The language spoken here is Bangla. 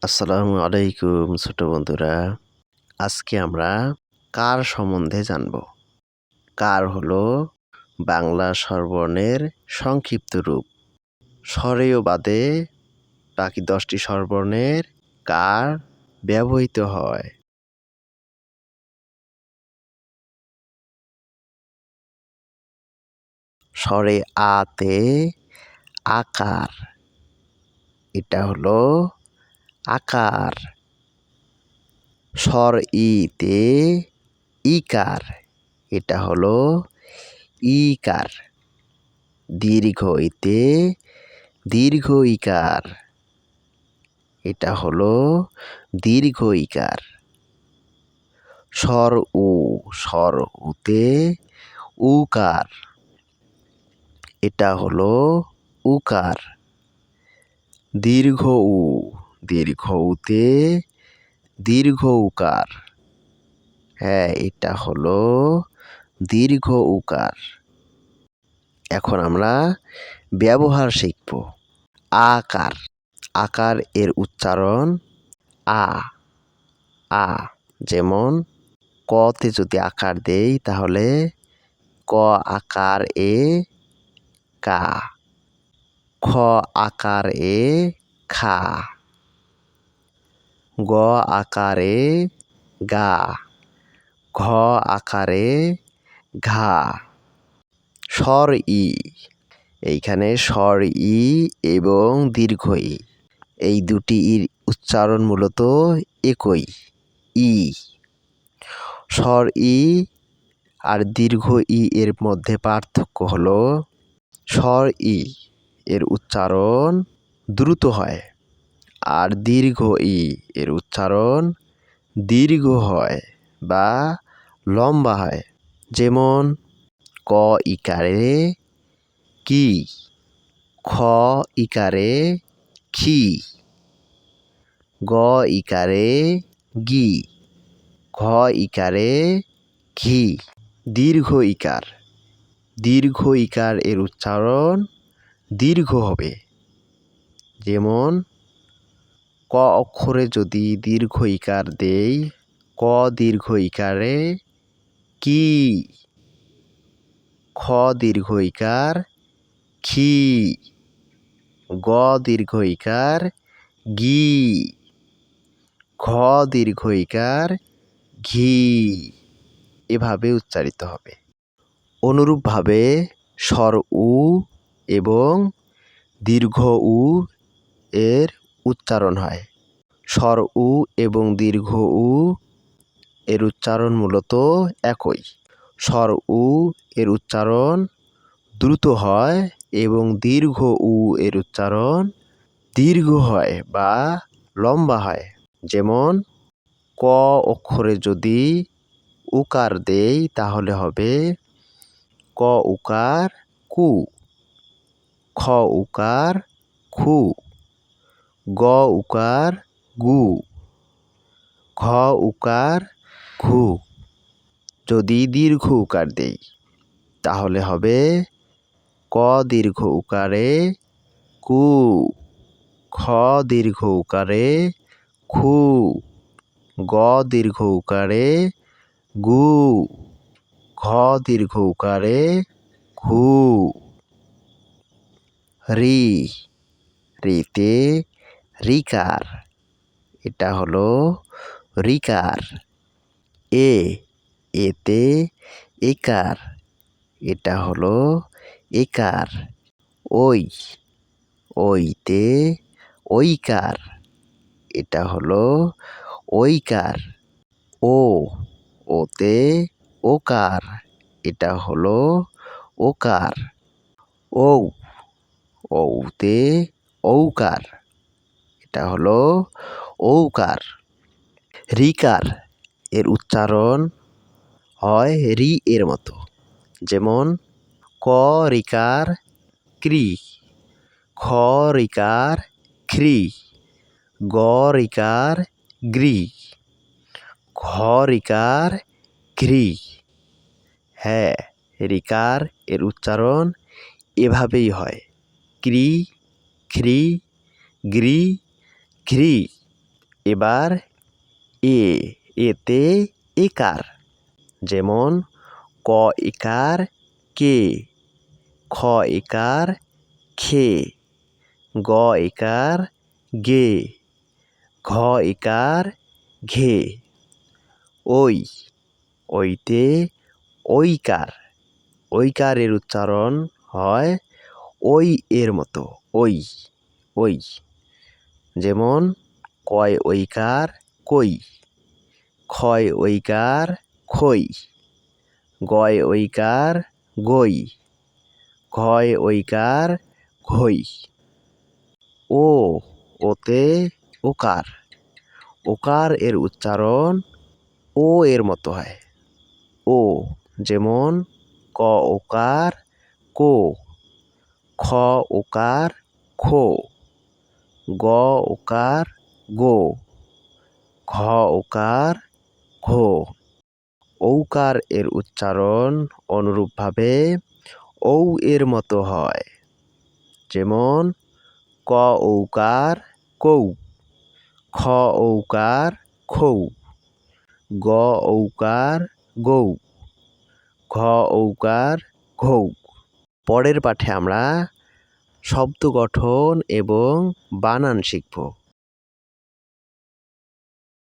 আসসালামু আলাইকুম ছোট বন্ধুরা। আজকে আমরা কার সম্বন্ধে জানব। কার হলো বাংলা স্বরবর্ণের সংক্ষিপ্ত রূপ। স্বরেয় বাদে বাকি 10টি স্বরবর্ণের কার ব্যবহৃত হয়। স্বরে আতে আকার, এটা হলো আকার। স্বর ইতে ইকার, এটা হলো ইকার। দীর্ঘ ইতে দীর্ঘ ইকার, এটা হলো দীর্ঘ ইকার। স্বর উতে উকার, এটা হলো উকার। দীর্ঘ উতে দীর্ঘ উকার, হ্যাঁ এটা হলো দীর্ঘ উকার। এখন আমরা ব্যবহার শিখব। আকার, আকার এর উচ্চারণ আ আ। যেমন কতে যদি আকার দেই তাহলে ক আকার এ কা, খ আকার এ খা, গ আকারে গা, ঘ আকারে ঘা। স্বর ই, এইখানে স্বর ই এবং দীর্ঘ ই, এই দুটি ইর উচ্চারণ মূলত একই, ই। স্বর ই আর দীর্ঘ ই এর মধ্যে পার্থক্য হলো স্বর ই এর উচ্চারণ দ্রুত হয় আর দীর্ঘ ই এর উচ্চারণ দীর্ঘ হয় বা লম্বা হয়। যেমন ক ইকারে কি, খ ইকারে খি, গ ইকারে গি, ঘ ইকারে ঘি। দীর্ঘ ইকার, দীর্ঘ ইকার এর উচ্চারণ দীর্ঘ হবে। যেমন ক অক্ষরে যদি দীর্ঘ ইকার দেই, ক দীর্ঘ ইকারে কি, খ দীর্ঘ ইকার খি, গ দীর্ঘ ইকার গি, ঘ দীর্ঘ ইকার ঘি, এভাবে উচ্চারিত হবে। অনুরূপভাবে স্বর উ এবং দীর্ঘ উ এর উচ্চারণ হয়। স্বর উ এবং দীর্ঘ উ এর উচ্চারণ মূলত একই। স্বর উ এর উচ্চারণ দ্রুত হয় এবং দীর্ঘ উ এর উচ্চারণ দীর্ঘ হয় বা লম্বা হয়। যেমন ক অক্ষরে যদি উকার দেই তাহলে হবে ক উকার কু, খ উকার খু, গ উকার গু, ঘ উকার ঘু। যদি দীর্ঘ উকার দেই তাহলে হবে ক দীর্ঘ উকারে কু, খ দীর্ঘ উকারে খু, গ দীর্ঘ উকারে গু, ঘ দীর্ঘ উকারে ঘু। রি, রিতে রিকার, এটা হলো রিকার। এতে একার, এটা হলো একার। ওইতে ওইকার, এটা হলো ওইকার। ওতে ওকার, এটা হলো ওকার। ওতে ঔকার, এটা হলো ঔকার। রিকার এর উচ্চারণ হয় রি এর মতো। যেমন ক রিকার ক্রি, খ রিকার খ্রি, গ রিকার গ্রি, ঘ রিকার ঘ্রি। হ্যাঁ, রিকার এর উচ্চারণ এভাবেই হয়, ক্রি, খ্রি, গ্রি, ঘ্রি। এবার এতে একার, যেমন ক ইকার কে, খ ইকার খে, গ ইকার গে, ঘ ইকার ঘে। ওইতে ঐকার, ঐকারের উচ্চারণ হয় ওই এর মতো, ওই। যেমন কয় ঐকার কই, ক্ষয় ঐকার খই, গয় ঐকার গই, ঘয় ঐকার ঘই। ওতে ওকার, ওকার এর উচ্চারণ ও এর মতো হয়, ও। যেমন ক ওকার কো, খ ওকার খো, গ ওকার গো, ঘ ওকার ঘো। ঔকার এর উচ্চারণ অনুরূপভাবে ঔ এর মতো হয়। যেমন ক ঔকার কৌ, খ ঔকার খৌ, গ ঔকার গৌ, ঘ ঔকার ঘৌ। পরের পাঠে আমরা শব্দ গঠন এবং বানান শিখব।